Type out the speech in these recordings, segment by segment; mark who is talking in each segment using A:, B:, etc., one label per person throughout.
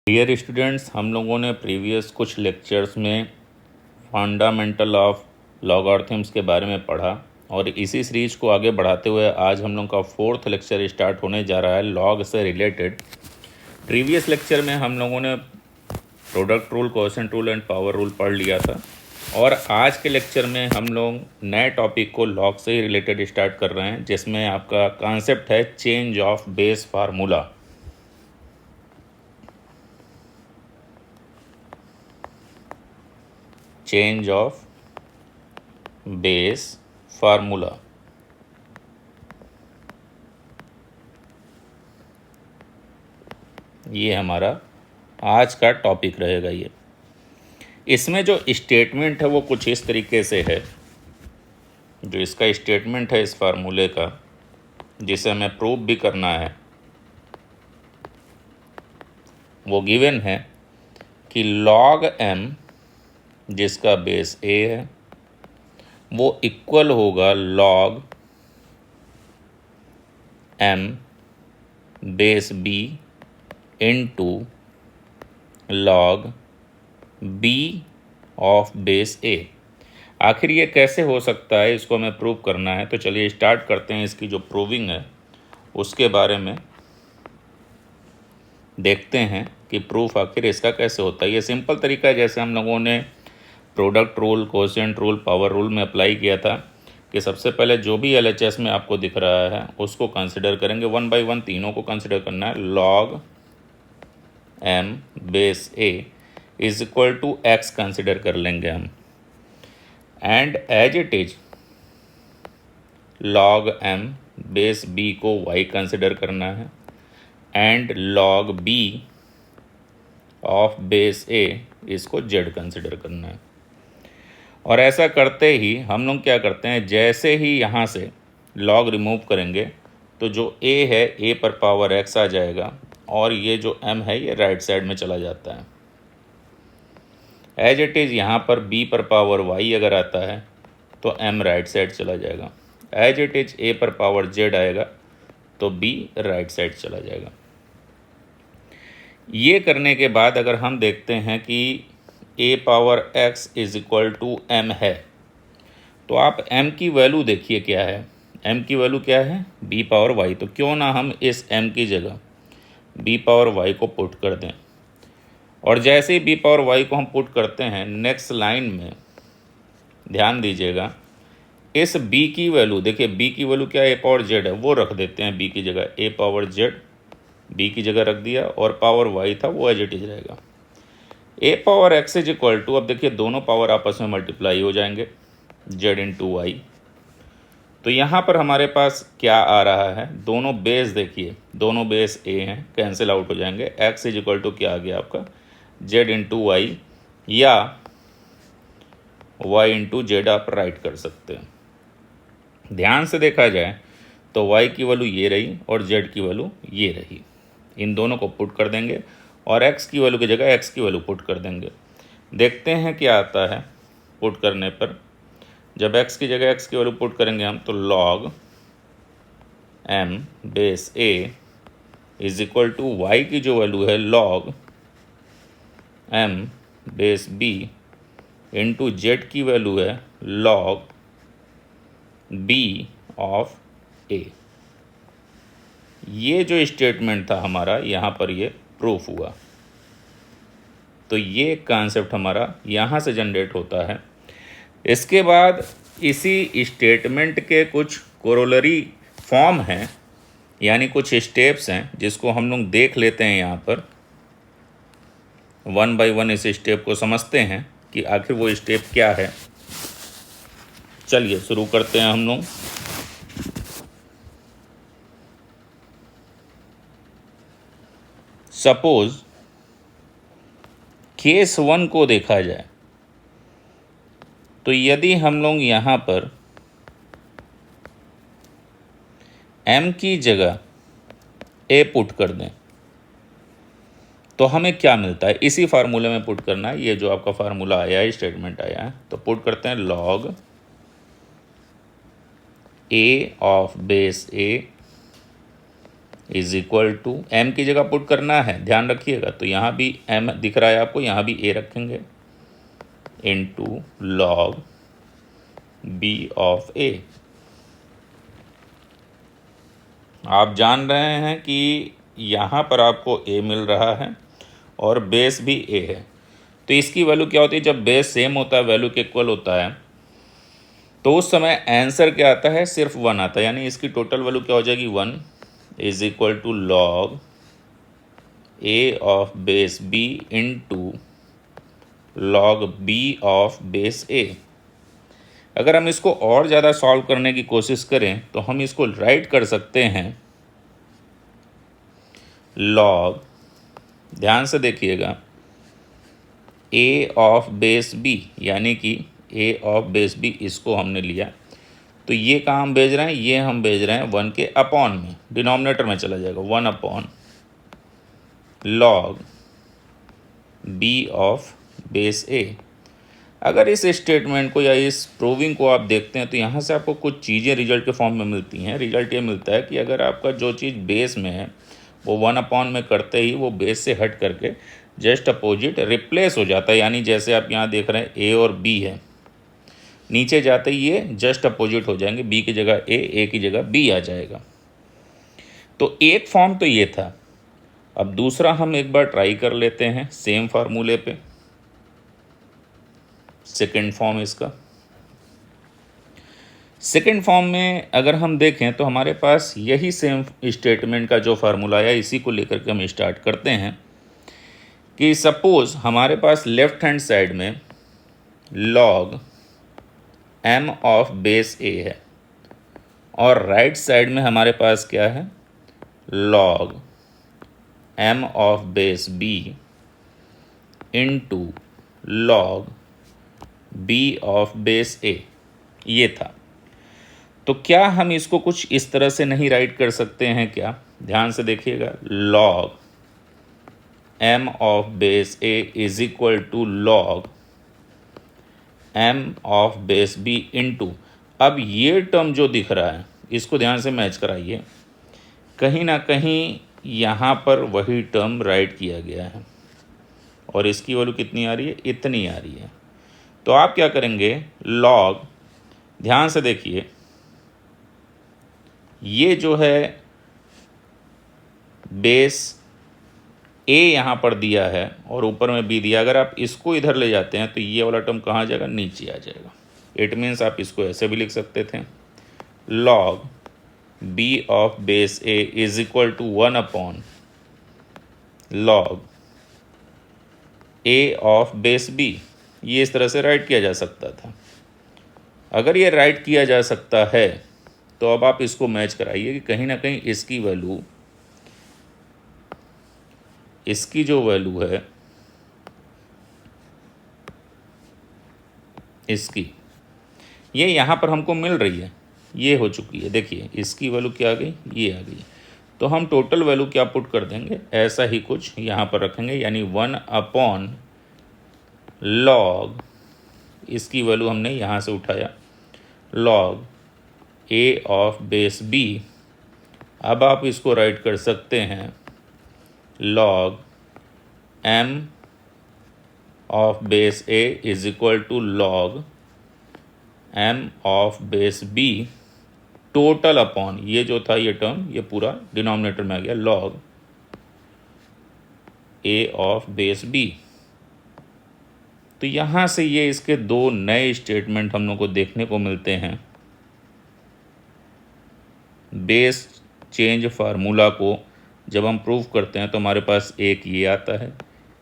A: Dear students, हम लोगों ने प्रीवियस कुछ लेक्चर्स में फंडामेंटल ऑफ लॉगरिथम्स के बारे में पढ़ा और इसी सीरीज को आगे बढ़ाते हुए आज हम लोगों का फोर्थ लेक्चर स्टार्ट होने जा रहा है लॉग से रिलेटेड। प्रीवियस लेक्चर में हम लोगों ने product rule, coefficient rule and power rule पढ़ लिया था और आज के लेक्चर में हम लोग नए टॉपिक को लॉग से ही रिलेटेड स्टार्ट कर रहे हैं, जिसमें आपका कॉन्सेप्ट है change of base formula. Change of base formula. ये हमारा आज का टॉपिक रहेगा। ये इसमें जो स्टेटमेंट है वो कुछ इस तरीके से है। जो इसका स्टेटमेंट है इस फार्मूले का, जिसे हमें प्रूव भी करना है, वो गिवन है कि log m जिसका बेस a है वो इक्वल होगा log m base b into log b of base a। आखिर ये कैसे हो सकता है, इसको हमें प्रूव करना है। तो चलिए स्टार्ट करते हैं। इसकी जो प्रूविंग है उसके बारे में देखते हैं कि प्रूफ आखिर इसका कैसे होता है। ये सिंपल तरीका है, जैसे हम लोगों ने product rule, coefficient rule, power rule में अप्लाई किया था कि सबसे पहले जो भी LHS में आपको दिख रहा है उसको कंसिडर करेंगे, 1 बाई 1 तीनों को कंसिडर करना है। log m base a is equal to x consider कर लेंगे हम, and as it is log m base b को y कंसिडर करना है and log b of base a इसको z कंसिडर करना है। और ऐसा करते ही हम लोग क्या करते हैं, जैसे ही यहाँ से log रिमूव करेंगे तो जो a है a पर पावर x आ जाएगा और ये जो m है ये राइट साइड में चला जाता है। एज इट इज़ यहाँ पर b पर पावर y अगर आता है तो m राइट साइड चला जाएगा। एज इट इज़ a पर पावर z आएगा तो b राइट साइड चला जाएगा। ये करने के बाद अगर हम देखते हैं कि a power x is equal to m है, तो आप m की वैल्यू देखिए क्या है। m की वैल्यू क्या है, b पावर y। तो क्यों ना हम इस m की जगह b पावर y को पुट कर दें। और जैसे ही b पावर y को हम पुट करते हैं, नेक्स्ट लाइन में ध्यान दीजिएगा, इस b की वैल्यू देखिए, b की वैल्यू क्या है, a पावर z है, वो रख देते हैं b की जगह। a पावर z b की जगह रख दिया और पावर y था वो एज इट इज रहेगा। a power x is equal to, अब देखिए दोनों पावर आपस में मल्टीप्लाई हो जाएंगे, z इंटू वाई। तो यहाँ पर हमारे पास क्या आ रहा है, दोनों बेस देखिए, दोनों बेस a हैं, कैंसिल आउट हो जाएंगे। x इज इक्वल टू क्या आ गया आपका, z इंटू वाई, या y इंटू जेड आप राइट कर सकते हैं। ध्यान से देखा जाए तो y की वैल्यू ये रही और z की वैल्यू ये रही। इन दोनों को पुट कर देंगे और x की वैल्यू की जगह x की वैल्यू पुट कर देंगे। देखते हैं क्या आता है पुट करने पर। जब x की जगह x की वैल्यू पुट करेंगे हम, तो log m base a is equal to y की जो वैल्यू है log m base b into z की वैल्यू है log b ऑफ a। ये जो स्टेटमेंट था हमारा, यहाँ पर ये प्रूफ हुआ। तो ये कॉन्सेप्ट हमारा यहाँ से जनरेट होता है। इसके बाद इसी स्टेटमेंट के कुछ कोरोलरी फॉर्म हैं, यानी कुछ स्टेप्स हैं, जिसको हम लोग देख लेते हैं। यहाँ पर 1 बाई 1 इस स्टेप को समझते हैं कि आखिर वो स्टेप क्या है। चलिए शुरू करते हैं हम लोग। सपोज केस 1 को देखा जाए, तो यदि हम लोग यहाँ पर m की जगह a पुट कर दें तो हमें क्या मिलता है, इसी फार्मूले में पुट करना है। ये जो आपका फार्मूला आया है, स्टेटमेंट आया है, तो पुट करते हैं log a of base a is equal to, m की जगह पुट करना है, ध्यान रखिएगा। तो यहाँ भी m दिख रहा है आपको, यहाँ भी a रखेंगे, into log b of a। आप जान रहे हैं कि यहाँ पर आपको a मिल रहा है और बेस भी a है। तो इसकी वैल्यू क्या होती है, जब बेस सेम होता है, वैल्यू के इक्वल होता है, तो उस समय आंसर क्या आता है, सिर्फ 1 आता है। यानी इसकी टोटल वैल्यू क्या हो जाएगी, 1 is equal to log a of base b into log b of base a। अगर हम इसको और ज़्यादा सॉल्व करने की कोशिश करें तो हम इसको राइट कर सकते हैं लॉग, ध्यान से देखिएगा, a ऑफ बेस b, यानी कि a ऑफ बेस b इसको हमने लिया, तो ये कहाँ हम भेज रहे हैं, ये हम भेज रहे हैं 1 के अपॉन में, डिनोमिनेटर में चला जाएगा, 1 upon log b of base a। अगर इस स्टेटमेंट को या इस प्रूविंग को आप देखते हैं तो यहाँ से आपको कुछ चीज़ें रिजल्ट के फॉर्म में मिलती हैं। रिजल्ट ये मिलता है कि अगर आपका जो चीज़ बेस में है वो 1 अपॉन में करते ही वो बेस से हट करके जस्ट अपोजिट रिप्लेस हो जाता है। यानी जैसे आप यहाँ देख रहे हैं ए और बी है, नीचे जाते ही ये जस्ट अपोजिट हो जाएंगे, बी की जगह ए की जगह बी आ जाएगा। तो एक फॉर्म तो ये था। अब दूसरा हम एक बार ट्राई कर लेते हैं सेम फार्मूले पे, सेकेंड फॉर्म इसका। सेकेंड फॉर्म में अगर हम देखें तो हमारे पास यही सेम स्टेटमेंट का जो फार्मूला है, इसी को लेकर के हम स्टार्ट करते हैं कि सपोज हमारे पास लेफ्ट हैंड साइड में log m of base a है और राइट साइड में हमारे पास क्या है, log m of base b into log b of base a, ये था। तो क्या हम इसको कुछ इस तरह से नहीं राइट कर सकते हैं क्या, ध्यान से देखिएगा, log m of base a is equal to log m of base b into, अब ये टर्म जो दिख रहा है इसको ध्यान से मैच कराइए, कहीं ना कहीं यहाँ पर वही टर्म राइट किया गया है और इसकी वैल्यू कितनी आ रही है, इतनी आ रही है। तो आप क्या करेंगे, लॉग, ध्यान से देखिए, ये जो है बेस a यहाँ पर दिया है और ऊपर में b दिया, अगर आप इसको इधर ले जाते हैं तो ये वाला टर्म कहाँ आ जाएगा, नीचे आ जाएगा। इट मीन्स आप इसको ऐसे भी लिख सकते थे, log b of base a is equal to 1 upon log a of base b। ये इस तरह से राइट किया जा सकता था। अगर ये राइट किया जा सकता है तो अब आप इसको मैच कराइए कि कहीं ना कहीं इसकी वैल्यू, इसकी जो वैल्यू है इसकी, ये यहाँ पर हमको मिल रही है, ये हो चुकी है, देखिए इसकी वैल्यू क्या आ गई, ये आ गई। तो हम टोटल वैल्यू क्या पुट कर देंगे, ऐसा ही कुछ यहाँ पर रखेंगे, यानी 1 अपॉन लॉग, इसकी वैल्यू हमने यहाँ से उठाया, log a of base b। अब आप इसको राइट कर सकते हैं log m of base a is equal to log m of base b total upon, ये जो था ये टर्म ये पूरा डिनोमिनेटर में आ गया, log a of base b। तो यहाँ से ये इसके दो नए स्टेटमेंट हम लोग को देखने को मिलते हैं। बेस चेंज फार्मूला को जब हम प्रूव करते हैं तो हमारे पास एक ये आता है,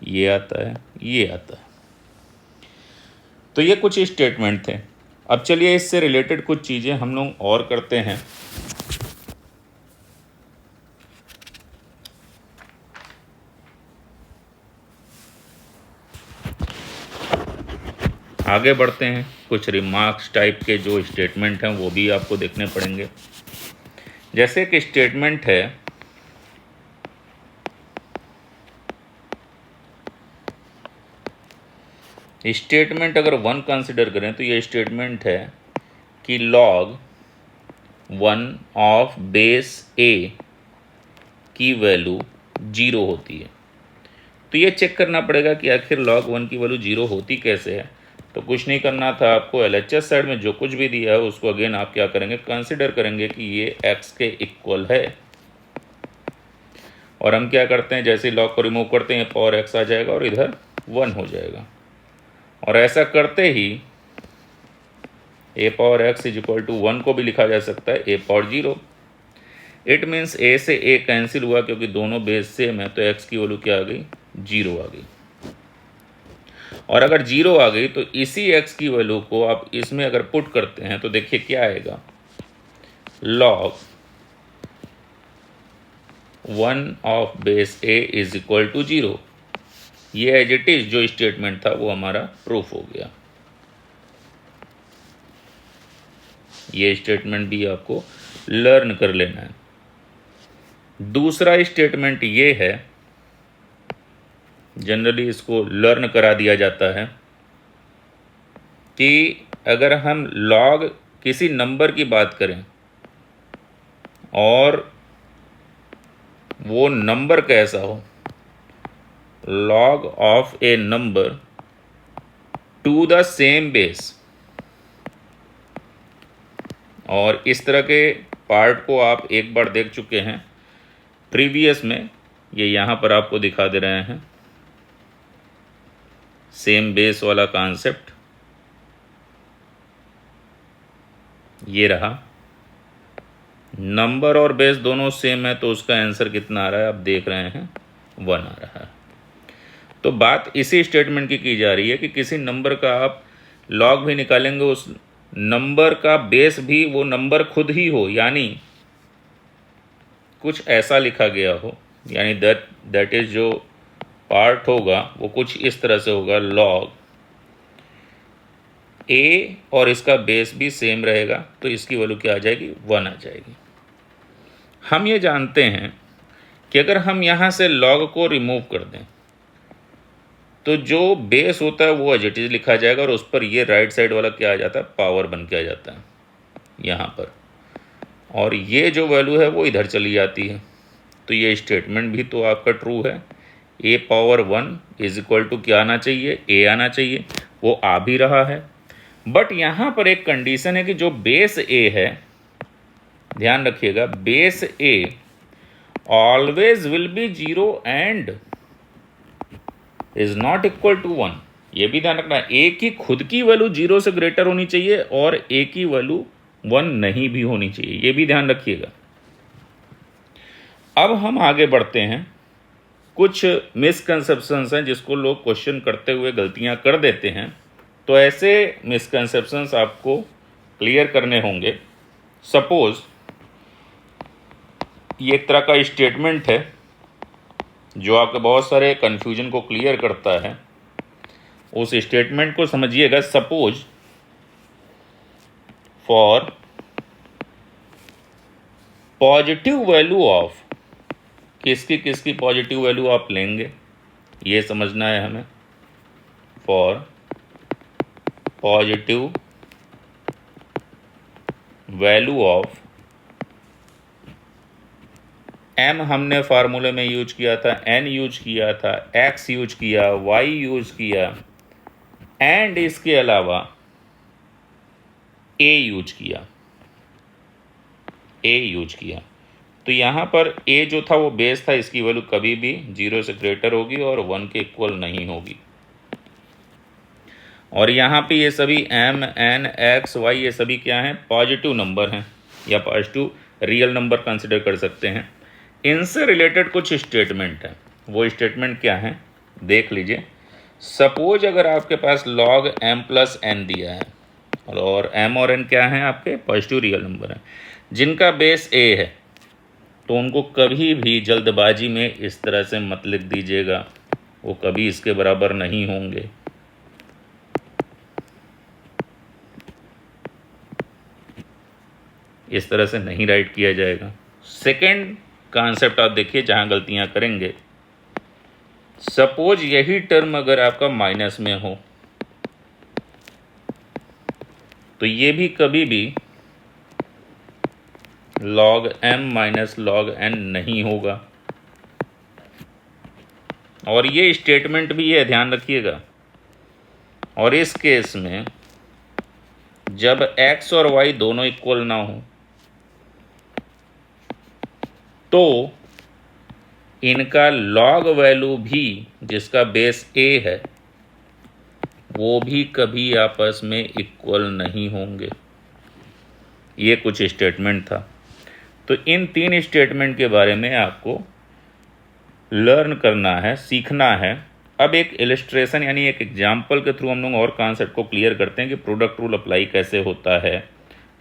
A: ये आता है, ये आता है। तो ये कुछ स्टेटमेंट थे। अब चलिए इससे रिलेटेड कुछ चीज़ें हम लोग और करते हैं। आगे बढ़ते हैं, कुछ रिमार्क्स टाइप के जो स्टेटमेंट हैं वो भी आपको देखने पड़ेंगे। जैसे कि स्टेटमेंट है स्टेटमेंट अगर 1 कंसिडर करें तो ये स्टेटमेंट है कि लॉग 1 ऑफ बेस a की वैल्यू 0 होती है। तो ये चेक करना पड़ेगा कि आखिर log 1 की वैल्यू 0 होती कैसे है। तो कुछ नहीं करना था आपको, LHS साइड में जो कुछ भी दिया है उसको अगेन आप क्या करेंगे, कंसिडर करेंगे कि ये x के इक्वल है। और हम क्या करते हैं, जैसे log को रिमूव करते हैं पावर x आ जाएगा और इधर 1 हो जाएगा। और ऐसा करते ही a power x is equal to 1 को भी लिखा जा सकता है a power 0। It means a से a कैंसिल हुआ क्योंकि दोनों बेस सेम है, तो x की वैल्यू क्या आ गई, 0 आ गई। और अगर 0 आ गई तो इसी x की वैल्यू को आप इसमें अगर पुट करते हैं तो देखिए क्या आएगा, log 1 of base a is equal to 0। ये एज इट इज जो स्टेटमेंट था वो हमारा प्रूफ हो गया। ये स्टेटमेंट भी आपको लर्न कर लेना है। दूसरा स्टेटमेंट ये है, जनरली इसको लर्न करा दिया जाता है कि अगर हम log किसी नंबर की बात करें और वो नंबर कैसा हो, log of A number two the same base, और इस तरह के पार्ट को आप एक बार देख चुके हैं प्रीवियस में, ये यहाँ पर आपको दिखा दे रहे हैं सेम बेस वाला कॉन्सेप्ट। ये रहा, नंबर और बेस दोनों सेम है तो उसका आंसर कितना आ रहा है आप देख रहे हैं, 1 आ रहा है। तो बात इसी स्टेटमेंट की जा रही है कि किसी नंबर का आप log भी निकालेंगे, उस नंबर का बेस भी वो नंबर खुद ही हो, यानी कुछ ऐसा लिखा गया हो, यानी दैट इज जो पार्ट होगा वो कुछ इस तरह से होगा, log a और इसका बेस भी सेम रहेगा तो इसकी वैल्यू क्या आ जाएगी, 1 आ जाएगी। हम ये जानते हैं कि अगर हम यहाँ से log को रिमूव कर दें तो जो बेस होता है वो एज इट इज लिखा जाएगा और उस पर ये राइट साइड वाला क्या आ जाता है, पावर बन के आ जाता है यहाँ पर, और ये जो वैल्यू है वो इधर चली जाती है। तो ये स्टेटमेंट भी तो आपका ट्रू है, a power 1 is equal to क्या आना चाहिए, a आना चाहिए, वो आ भी रहा है। बट यहाँ पर एक कंडीशन है कि जो बेस a है, ध्यान रखिएगा, base a always will be 0 and is not equal to 1। ये भी ध्यान रखना, a की खुद की वैल्यू 0 से ग्रेटर होनी चाहिए और a की वैल्यू 1 नहीं भी होनी चाहिए, ये भी ध्यान रखिएगा। अब हम आगे बढ़ते हैं, कुछ मिसकंसेप्शंस हैं जिसको लोग क्वेश्चन करते हुए गलतियां कर देते हैं, तो ऐसे मिसकंसेप्शंस आपको क्लियर करने होंगे। सपोज ये एक तरह का स्टेटमेंट है जो आपके बहुत सारे कन्फ्यूजन को क्लियर करता है, उस स्टेटमेंट को समझिएगा। Suppose for positive value of, किसकी पॉजिटिव वैल्यू आप लेंगे ये समझना है हमें। For positive value of m हमने फार्मूले में यूज किया था, n यूज किया था, x यूज किया, y यूज किया, एंड इसके अलावा a यूज किया। तो यहाँ पर a जो था वो बेस था, इसकी वैल्यू कभी भी 0 से ग्रेटर होगी और 1 के इक्वल नहीं होगी। और यहाँ पे ये सभी m, n, x, y ये सभी क्या हैं, पॉजिटिव नंबर हैं या पॉजिटिव रियल नंबर कंसिडर कर सकते हैं। इनसे रिलेटेड कुछ स्टेटमेंट है, वो स्टेटमेंट क्या है देख लीजिए। सपोज अगर आपके पास log m प्लस n दिया है और m और n क्या हैं आपके पॉजिटिव रियल नंबर हैं जिनका बेस a है, तो उनको कभी भी जल्दबाजी में इस तरह से मत लिख दीजिएगा, वो कभी इसके बराबर नहीं होंगे। इस तरह से नहीं राइट किया जाएगा। सेकंड कॉन्सेप्ट आप देखिए जहां गलतियां करेंगे, सपोज यही टर्म अगर आपका माइनस में हो तो ये भी कभी भी log m minus log n नहीं होगा, और ये स्टेटमेंट भी है, ध्यान रखिएगा। और इस केस में जब x और y दोनों इक्वल ना हो तो इनका लॉग वैल्यू भी जिसका बेस a है वो भी कभी आपस में इक्वल नहीं होंगे। ये कुछ स्टेटमेंट था। तो इन 3 स्टेटमेंट के बारे में आपको लर्न करना है, सीखना है। अब एक इलस्ट्रेशन यानी एक एग्जाम्पल के थ्रू हम लोग और कॉन्सेप्ट को क्लियर करते हैं कि प्रोडक्ट रूल अप्लाई कैसे होता है,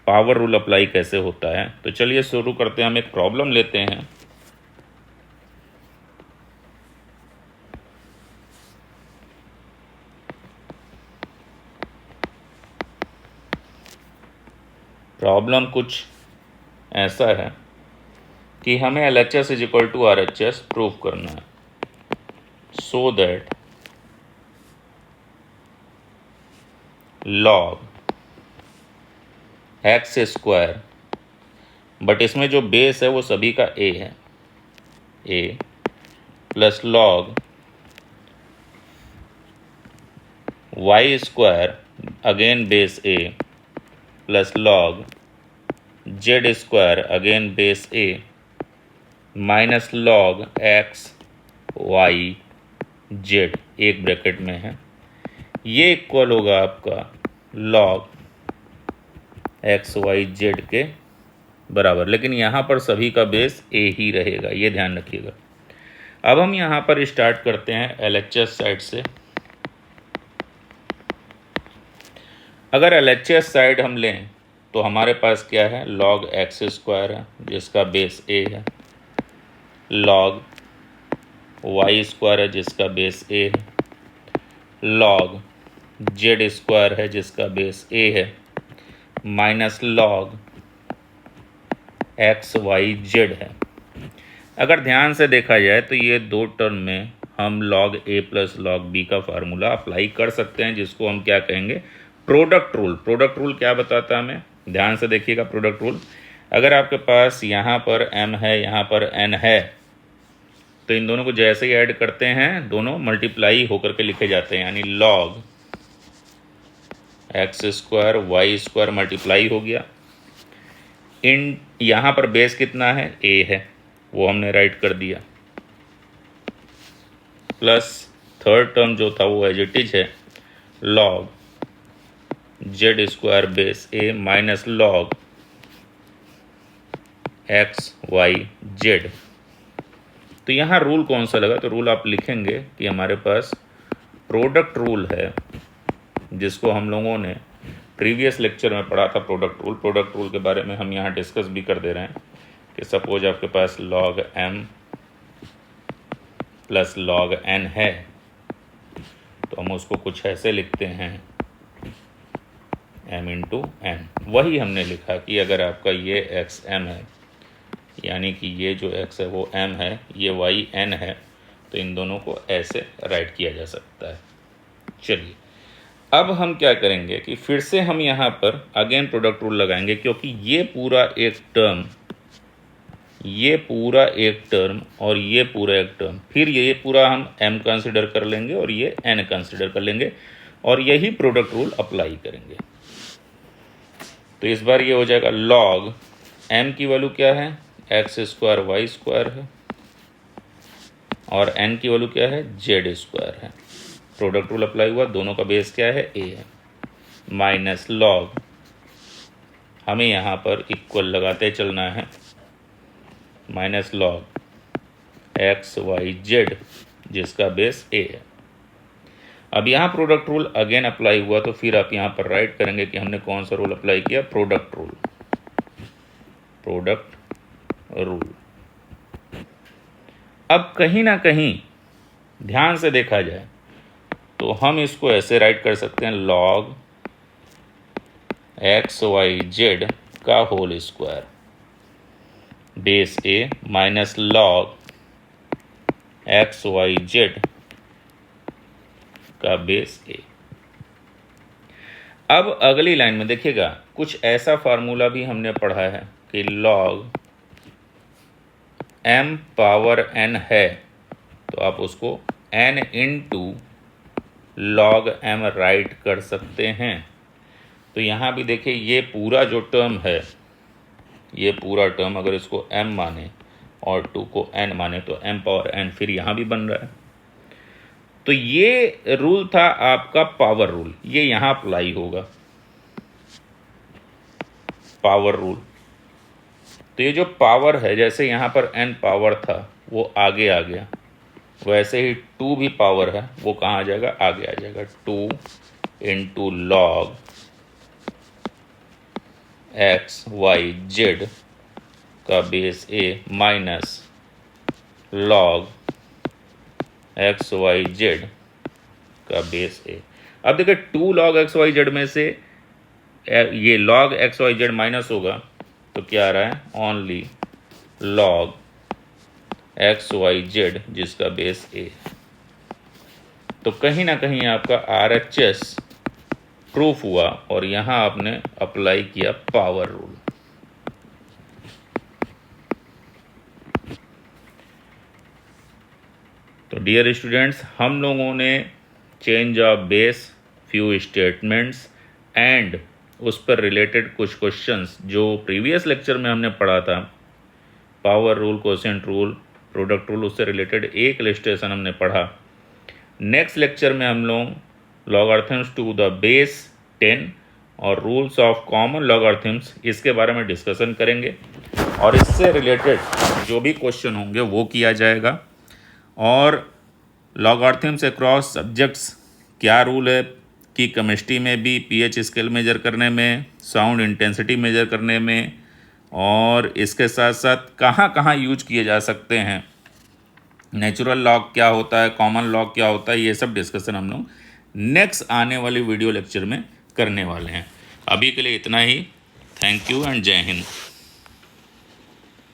A: पावर रूल अप्लाई कैसे होता है। तो चलिए शुरू करते हैं। हम एक प्रॉब्लम लेते हैं। प्रॉब्लम कुछ ऐसा है कि हमें LHS is equal to RHS prove करना है, so that log x square, but इसमें जो बेस है वो सभी का a है, a plus log y square again base a plus log z square again base a minus log x y z एक ब्रैकेट में है, ये इक्वल होगा आपका log x y z के बराबर। लेकिन यहाँ पर सभी का बेस a ही रहेगा, ये ध्यान रखिएगा। अब हम यहाँ पर स्टार्ट करते हैं LHS साइड से। अगर LHS साइड हम लें तो हमारे पास क्या है, log x स्क्वायर है जिसका बेस a है, log y स्क्वायर है जिसका बेस a है, log z स्क्वायर है जिसका बेस a है, minus log x y z है। अगर ध्यान से देखा जाए तो ये दो टर्म में हम log a plus log b का फार्मूला अप्लाई कर सकते हैं, जिसको हम क्या कहेंगे, प्रोडक्ट रूल। प्रोडक्ट रूल क्या बताता है हमें, ध्यान से देखिएगा। प्रोडक्ट रूल, अगर आपके पास यहाँ पर m है, यहाँ पर n है, तो इन दोनों को जैसे ही ऐड करते हैं दोनों मल्टीप्लाई होकर के लिखे जाते हैं, यानी log x square y square multiply हो गया। इन यहाँ पर बेस कितना है, a है, वो हमने राइट कर दिया, प्लस थर्ड टर्म जो था वो एज इट इज है, log z square base a minus log x y z। तो यहाँ रूल कौन सा लगा, तो रूल आप लिखेंगे कि हमारे पास प्रोडक्ट रूल है, जिसको हम लोगों ने प्रीवियस लेक्चर में पढ़ा था। प्रोडक्ट रूल, प्रोडक्ट रूल के बारे में हम यहाँ डिस्कस भी कर दे रहे हैं कि सपोज आपके पास log m plus log n है, तो हम उसको कुछ ऐसे लिखते हैं m इंटू n। वही हमने लिखा कि अगर आपका ये x m है, यानी कि ये जो x है वो m है, ये y n है, तो इन दोनों को ऐसे राइट किया जा सकता है। चलिए अब हम क्या करेंगे कि फिर से हम यहाँ पर अगेन प्रोडक्ट रूल लगाएंगे, क्योंकि ये पूरा एक टर्म, ये पूरा एक टर्म और ये पूरा एक टर्म, फिर ये पूरा हम m कंसिडर कर लेंगे और ये n कंसिडर कर लेंगे और यही प्रोडक्ट रूल अप्लाई करेंगे। तो इस बार ये हो जाएगा log m की वैल्यू क्या है, x स्क्वायर y स्क्वायर है, और n की वैल्यू क्या है, z स्क्वायर है। प्रोडक्ट रूल अप्लाई हुआ, दोनों का बेस क्या है, a है, माइनस log, हमें यहाँ पर इक्वल लगाते चलना है, minus log x y z जिसका बेस a है। अब यहाँ प्रोडक्ट रूल अगेन अप्लाई हुआ, तो फिर आप यहाँ पर राइट करेंगे कि हमने कौन सा रूल अप्लाई किया, प्रोडक्ट रूल, प्रोडक्ट रूल। अब कहीं ना कहीं ध्यान से देखा जाए तो हम इसको ऐसे राइट कर सकते हैं, log x y z का whole square base a minus log x y z का बेस a। अब अगली लाइन में देखिएगा, कुछ ऐसा फार्मूला भी हमने पढ़ा है कि log m पावर n है, तो आप उसको n into log m right कर सकते हैं। तो यहाँ भी देखिए ये पूरा जो टर्म है, ये पूरा टर्म अगर इसको m माने और 2 को n माने तो m पावर n फिर यहाँ भी बन रहा है। तो ये रूल था आपका पावर रूल, ये यहाँ अप्लाई होगा पावर रूल। तो ये जो पावर है, जैसे यहाँ पर n पावर था वो आगे आ गया, वैसे ही 2 भी पावर है, वो कहाँ आ जाएगा, आगे आ जाएगा। 2 into log x Y Z का base a minus log x Y Z का बेस a। अब देखिए 2 लॉग एक्स वाई जेड में से ये log x Y z minus होगा तो क्या आ रहा है, only log x Y z जिसका बेस a। तो कहीं ना कहीं आपका RHS प्रूफ हुआ और यहां आपने अप्लाई किया पावर रूल। तो डियर स्टूडेंट्स, हम लोगों ने change of base, few statements and उस पर रिलेटेड कुछ क्वेश्चंस जो प्रीवियस लेक्चर में हमने पढ़ा था, power rule, quotient rule, product rule, उससे रिलेटेड एक इलस्ट्रेशन हमने पढ़ा। नेक्स्ट लेक्चर में हम लोग लॉगरिथम्स टू द बेस 10 और रूल्स ऑफ कॉमन लॉगरिथम्स, इसके बारे में डिस्कशन करेंगे और इससे रिलेटेड जो भी क्वेश्चन होंगे वो किया जाएगा। और लॉगरिथम्स अक्रॉस सब्जेक्ट्स, क्या रूल है कि केमिस्ट्री में भी pH स्केल मेजर करने में, साउंड इंटेंसिटी मेजर करने में, और इसके साथ साथ कहाँ कहाँ यूज किए जा सकते हैं, नेचुरल लॉग क्या होता है, कॉमन लॉग क्या होता है, ये सब डिस्कशन हम लोग नेक्स्ट आने वाली वीडियो लेक्चर में करने वाले हैं। अभी के लिए इतना ही। थैंक यू एंड जय हिंद।